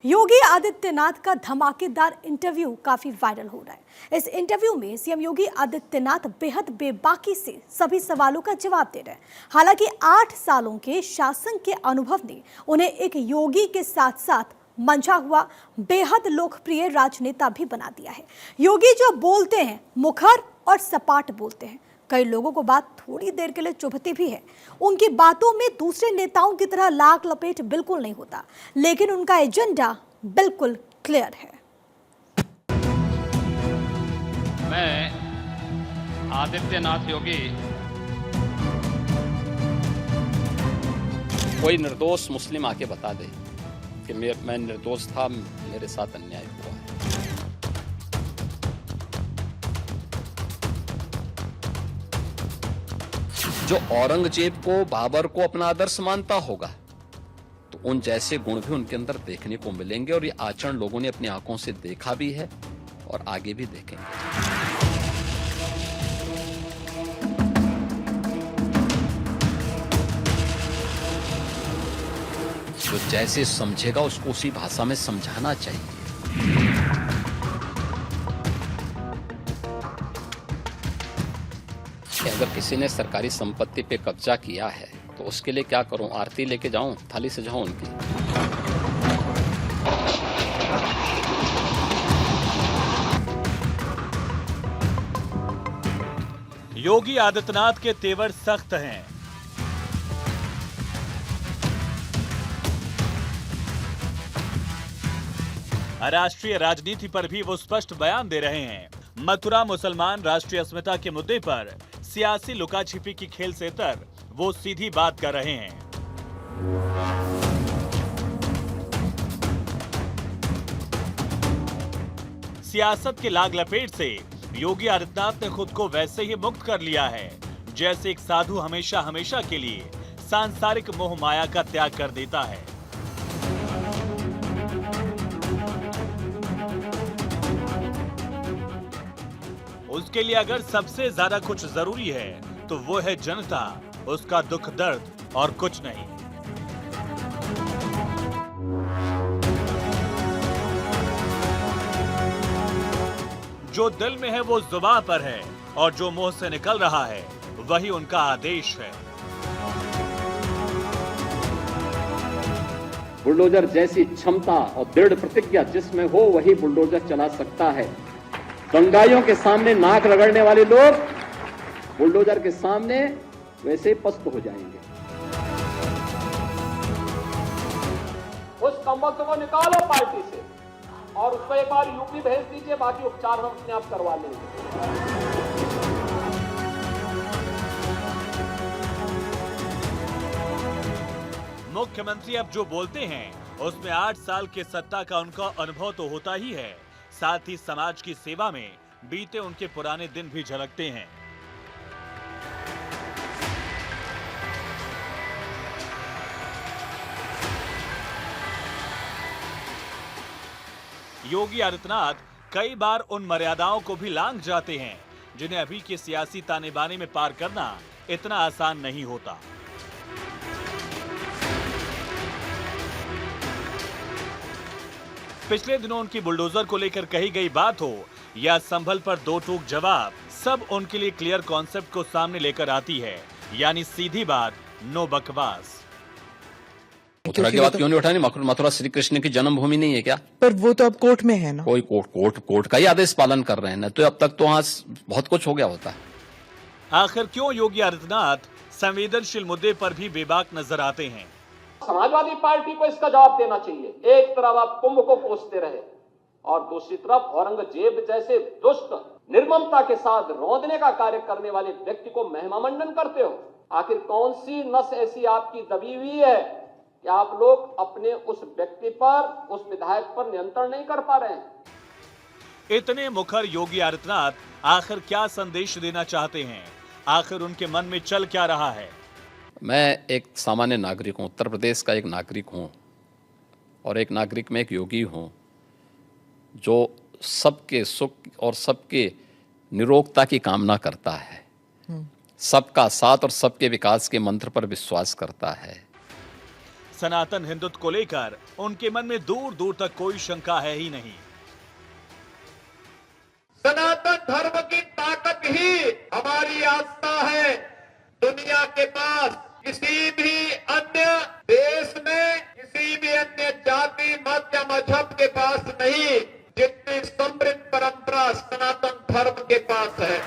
योगी आदित्यनाथ का धमाकेदार इंटरव्यू काफी वायरल हो रहा है। इस इंटरव्यू में सीएम योगी आदित्यनाथ बेहद बेबाकी से सभी सवालों का जवाब दे रहे हैं। हालांकि 8 सालों के शासन के अनुभव ने उन्हें एक योगी के साथ साथ मंझा हुआ बेहद लोकप्रिय राजनेता भी बना दिया है। योगी जो बोलते हैं मुखर और सपाट बोलते हैं। कई लोगों को बात थोड़ी देर के लिए चुभती भी है। उनकी बातों में दूसरे नेताओं की तरह लाग लपेट बिल्कुल नहीं होता, लेकिन उनका एजेंडा बिल्कुल क्लियर है। मैं आदित्यनाथ योगी कोई निर्दोष मुस्लिम आके बता दे कि मैं निर्दोष था, मेरे साथ अन्याय हुआ है। जो औरंगजेब को, बाबर को अपना आदर्श मानता होगा, तो उन जैसे गुण भी उनके अंदर देखने को मिलेंगे और ये आचरण लोगों ने अपनी आंखों से देखा भी है और आगे भी देखेंगे। जो जैसे समझेगा उसको उसी भाषा में समझाना चाहिए। अगर किसी ने सरकारी संपत्ति पे कब्जा किया है तो उसके लिए क्या करूं? आरती लेके जाऊं, थाली सजाऊं उनकी? योगी आदित्यनाथ के तेवर सख्त हैं। राष्ट्रीय राजनीति पर भी वो स्पष्ट बयान दे रहे हैं। मथुरा मुसलमान राष्ट्रीय अस्मिता के मुद्दे पर सियासी लुकाछिपी की खेल से तर वो सीधी बात कर रहे हैं। सियासत के लाग लपेट से योगी आदित्यनाथ ने खुद को वैसे ही मुक्त कर लिया है जैसे एक साधु हमेशा हमेशा के लिए सांसारिक मोह माया का त्याग कर देता है। उसके लिए अगर सबसे ज्यादा कुछ जरूरी है तो वो है जनता, उसका दुख दर्द और कुछ नहीं। जो दिल में है वो जुबान पर है और जो मुंह से निकल रहा है वही उनका आदेश है। बुलडोजर जैसी क्षमता और दृढ़ प्रतिज्ञा जिसमें हो वही बुलडोजर चला सकता है। दंगाइयों के सामने नाक रगड़ने वाले लोग बुलडोजर के सामने वैसे पस्त हो जाएंगे। उस कमबख्त को निकालो पार्टी से और उसको एक बार यूपी भेज दीजिए, बाकी उपचार हम अपने आप करवा लेंगे। मुख्यमंत्री अब जो बोलते हैं उसमें 8 साल के सत्ता का उनका अनुभव तो होता ही है, साथ ही समाज की सेवा में बीते उनके पुराने दिन भी झलकते हैं। योगी आदित्यनाथ कई बार उन मर्यादाओं को भी लांघ जाते हैं जिन्हें अभी के सियासी ताने बाने में पार करना इतना आसान नहीं होता। पिछले दिनों उनकी बुलडोजर को लेकर कही गई बात हो या संभल पर दो टूक जवाब, सब उनके लिए क्लियर कॉन्सेप्ट को सामने लेकर आती है, यानी सीधी बात, नो बकवास। मथुरा की बात क्यों नहीं उठानी? मथुरा श्री कृष्ण की जन्मभूमि नहीं है क्या? पर वो तो अब कोर्ट में है ना। कोई कोर्ट का ही आदेश पालन कर रहे हैं ना, तो अब तक तो वहां बहुत कुछ हो गया होता है। आखिर क्यों योगी आदित्यनाथ संवेदनशील मुद्दे पर भी बेबाक नजर आते हैं? समाजवादी पार्टी को इसका जवाब देना चाहिए। एक तरफ आप कुंभ को कोसते रहे और दूसरी तरफ औरंगजेब जैसे दुष्ट निर्ममता के साथ रौंदने का कार्य करने वाले व्यक्ति को महिमामंडन करते हो। आखिर कौन सी नस ऐसी आपकी दबी हुई है कि आप लोग अपने उस व्यक्ति पर, उस विधायक पर नियंत्रण नहीं कर पा रहे हैं? इतने मुखर योगी आदित्यनाथ आखिर क्या संदेश देना चाहते हैं? आखिर उनके मन में चल क्या रहा है? मैं एक सामान्य नागरिक हूँ, उत्तर प्रदेश का एक नागरिक हूँ और एक नागरिक में एक योगी हूँ जो सबके सुख और सबके निरोगता की कामना करता है, सबका साथ और सबके विकास के मंत्र पर विश्वास करता है। सनातन हिंदुत्व को लेकर उनके मन में दूर दूर तक कोई शंका है ही नहीं। सनातन धर्म की ताकत ही हमारी आस्था है। दुनिया के पास किसी भी अन्य देश में, किसी भी अन्य जाति मत या मजहब के पास नहीं, जितनी समृद्ध परंपरा सनातन धर्म के पास है।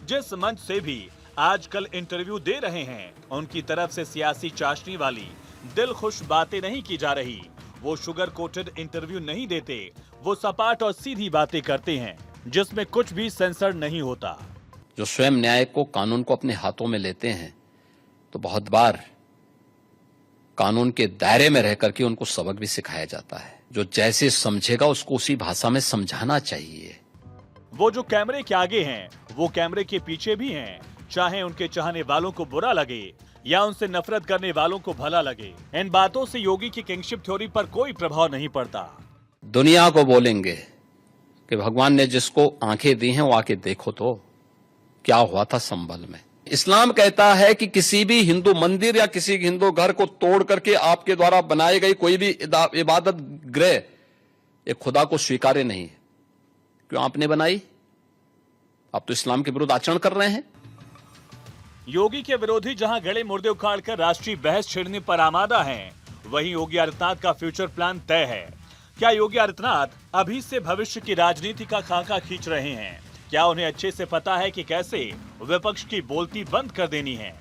जिस मंच से भी आजकल इंटरव्यू दे रहे हैं, उनकी तरफ से सियासी चाशनी वाली दिल खुश बातें नहीं की जा रही। वो शुगर कोटेड इंटरव्यू नहीं देते, वो सपाट और सीधी बातें करते हैं जिसमें कुछ भी सेंसर नहीं होता। जो स्वयं न्याय को, कानून को अपने हाथों में लेते हैं, तो बहुत बार कानून के दायरे में रहकर के उनको सबक भी सिखाया जाता है। जो जैसे समझेगा उसको उसी भाषा में समझाना चाहिए। वो जो कैमरे के आगे हैं, वो कैमरे के पीछे भी हैं। चाहे उनके चाहने वालों को बुरा लगे या उनसे नफरत करने वालों को भला लगे, इन बातों से योगी की किंगशिप थ्योरी पर कोई प्रभाव नहीं पड़ता। दुनिया को बोलेंगे कि भगवान ने जिसको आंखें दी हैं वो आके देखो तो क्या हुआ था संभल में। इस्लाम कहता है कि किसी भी हिंदू मंदिर या किसी हिंदू घर को तोड़ करके आपके द्वारा बनाए गई कोई भी इबादत गृह एक खुदा को स्वीकार्य नहीं है। क्यों आपने बनाई? आप तो इस्लाम के विरुद्ध आचरण कर रहे हैं। योगी के विरोधी जहां गले मुर्दे उखाड़कर राष्ट्रीय बहस छेड़ने पर आमादा हैं, वहीं योगी आदित्यनाथ का फ्यूचर प्लान तय है। क्या योगी आदित्यनाथ अभी से भविष्य की राजनीति का खाका खींच रहे हैं? क्या उन्हें अच्छे से पता है कि कैसे विपक्ष की बोलती बंद कर देनी है?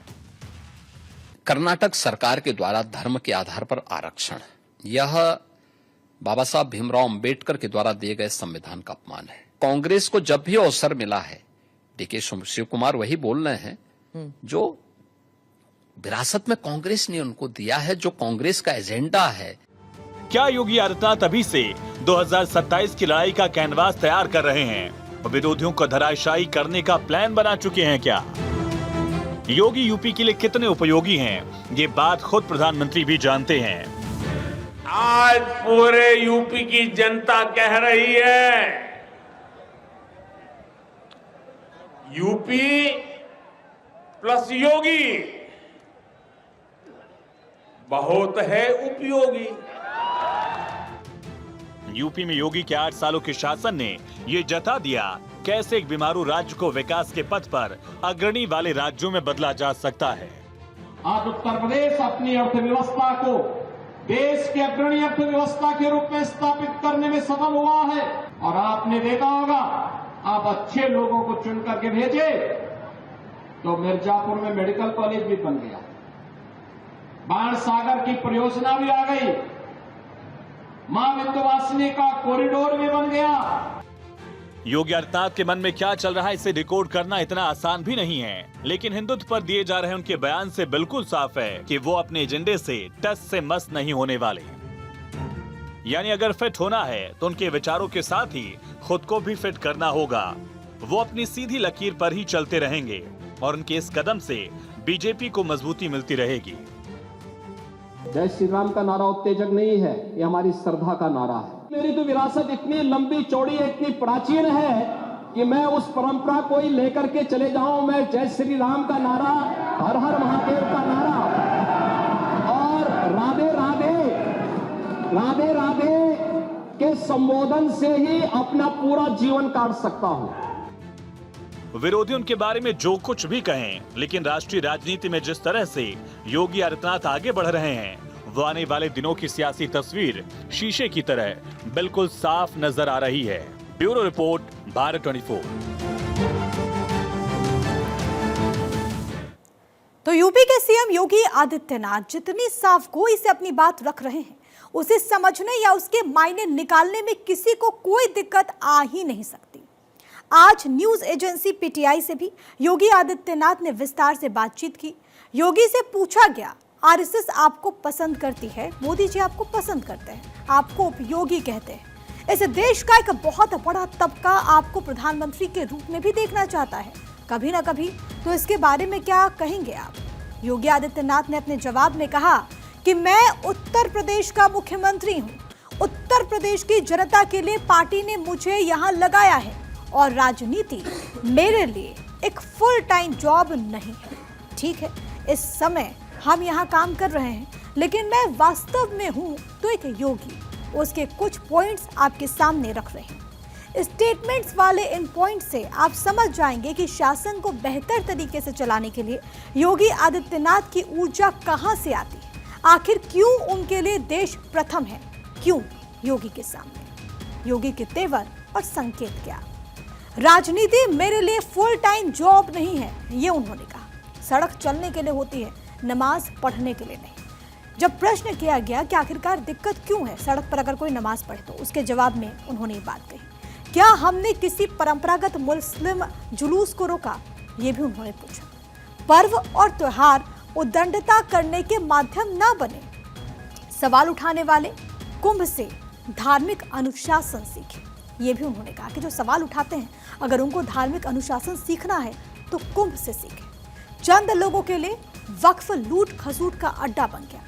कर्नाटक सरकार के द्वारा धर्म के आधार पर आरक्षण, यह बाबा साहब भीमराव अंबेडकर के द्वारा दिए गए संविधान का अपमान है। कांग्रेस को जब भी अवसर मिला है, डीके शिव कुमार वही बोल रहे हैं जो विरासत में कांग्रेस ने उनको दिया है, जो कांग्रेस का एजेंडा है। क्या योगी आदित्यनाथ अभी से 2027 की लड़ाई का कैनवास तैयार कर रहे हैं? विरोधियों को धराशायी करने का प्लान बना चुके हैं क्या? योगी यूपी के लिए कितने उपयोगी हैं, ये बात खुद प्रधानमंत्री भी जानते हैं। आज पूरे यूपी की जनता कह रही है, यूपी प्लस योगी बहुत है उपयोगी। यूपी में योगी के 8 सालों के शासन ने ये जता दिया कैसे एक बीमारू राज्य को विकास के पथ पर अग्रणी वाले राज्यों में बदला जा सकता है। आज उत्तर प्रदेश अपनी अर्थव्यवस्था को देश की अग्रणी अर्थव्यवस्था के रूप में स्थापित करने में सफल हुआ है। और आपने देखा होगा, आप अच्छे लोगों को चुन करके भेजे तो मिर्जापुर में मेडिकल कॉलेज भी बन गया, बाण सागर की परियोजना भी आ गई, मां विंध्यवासिनी का कॉरिडोर भी बन गया। योगी आदित्यनाथ के मन में क्या चल रहा है, इसे डिकोड करना इतना आसान भी नहीं है। लेकिन हिंदुत्व पर दिए जा रहे उनके बयान से बिल्कुल साफ है कि वो अपने एजेंडे से टस से मस नहीं होने वाले। यानी अगर फिट होना है तो उनके विचारों के साथ ही खुद को भी फिट करना होगा। वो अपनी सीधी लकीर पर ही चलते रहेंगे और उनके इस कदम से बीजेपी को मजबूती मिलती रहेगी। जय श्री राम का नारा उत्तेजक नहीं है, ये हमारी श्रद्धा का नारा है। मेरी तो विरासत इतनी लंबी चौड़ी है, इतनी प्राचीन है कि मैं उस परंपरा को ही लेकर के चले जाऊं। मैं जय श्री राम का नारा, हर हर महादेव का नारा और राधे राधे राधे राधे के संबोधन से ही अपना पूरा जीवन काट सकता हूं। विरोधी उनके बारे में जो कुछ भी कहें, लेकिन राष्ट्रीय राजनीति में जिस तरह से योगी आदित्यनाथ आगे बढ़ रहे हैं, वो आने वाले दिनों की सियासी तस्वीर शीशे की तरह बिल्कुल साफ नजर आ रही है। Bureau report, Bharat 24। तो यूपी के सीएम योगी आदित्यनाथ जितनी साफ गोई से अपनी बात रख रहे हैं, उसे समझने या उसके मायने निकालने में किसी को कोई दिक्कत आ ही नहीं सकती। आज न्यूज एजेंसी पीटीआई से भी योगी आदित्यनाथ ने विस्तार से बातचीत की। योगी से पूछा गया, आरएसएस आपको पसंद करती है, मोदी जी आपको पसंद करते हैं, आपको उपयोगी कहते हैं। इस देश का एक बहुत बड़ा तबका आपको प्रधानमंत्री के रूप में भी देखना चाहता है कभी ना कभी, तो इसके बारे में क्या कहेंगे आप? योगी आदित्यनाथ ने अपने जवाब में कहा कि मैं उत्तर प्रदेश का मुख्यमंत्री हूं। उत्तर प्रदेश की जनता के लिए पार्टी ने मुझे यहां लगाया है और राजनीति मेरे लिए एक फुल टाइम जॉब नहीं है। ठीक है, इस समय हम यहाँ काम कर रहे हैं, लेकिन मैं वास्तव में हूँ तो एक योगी। उसके कुछ पॉइंट्स आपके सामने रख रहे हैं। स्टेटमेंट्स वाले इन पॉइंट से आप समझ जाएंगे कि शासन को बेहतर तरीके से चलाने के लिए योगी आदित्यनाथ की ऊर्जा कहां से आती है। आखिर क्यों उनके लिए देश प्रथम है, क्यों योगी के सामने योगी के तेवर और संकेत क्या। राजनीति मेरे लिए फुल टाइम जॉब नहीं है, ये उन्होंने कहा। सड़क चलने के लिए होती है, नमाज पढ़ने के लिए नहीं। जब प्रश्न किया गया कि आखिरकार दिक्कत क्यों है सड़क पर अगर कोई नमाज पढ़े, तो उसके जवाब में उन्होंने ये बात कही। क्या हमने किसी परंपरागत मुस्लिम जुलूस को रोका, ये भी उन्होंने पूछा। पर्व और त्योहार उद्दंडता करने के माध्यम न बने। सवाल उठाने वाले कुंभ से धार्मिक अनुशासन सीखे, ये भी उन्होंने कहा कि जो सवाल उठाते हैं अगर उनको धार्मिक अनुशासन सीखना है तो कुंभ से सीखे। चंद लोगों के लिए वक्फ लूट खसूट का अड्डा बन गया।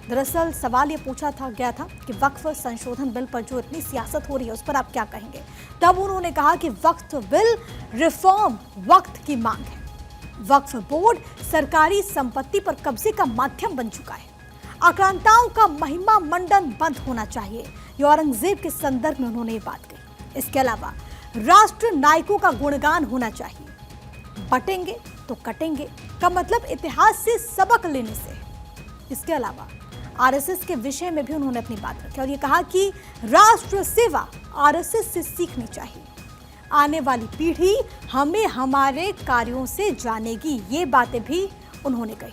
दरअसल सवाल ये पूछा गया था कि वक्फ संशोधन बिल पर जो इतनी सियासत हो रही है उस पर आप क्या कहेंगे। तब उन्होंने कहा कि वक्फ बिल रिफॉर्म वक्त की मांग है। वक्फ बोर्ड सरकारी संपत्ति पर कब्जे का माध्यम बन चुका है। आक्रांताओं का महिमा मंडन बंद होना चाहिए, ये औरंगजेब के संदर्भ में उन्होंने ये बात कही। इसके अलावा राष्ट्र नायकों का गुणगान होना चाहिए। बटेंगे तो कटेंगे का मतलब इतिहास से सबक लेने से। इसके अलावा आरएसएस के विषय में भी उन्होंने अपनी बात रखी और ये कहा कि राष्ट्र सेवा आरएसएस से सीखनी चाहिए। आने वाली पीढ़ी हमें हमारे कार्यों से जानेगी, ये बातें भी उन्होंने कही।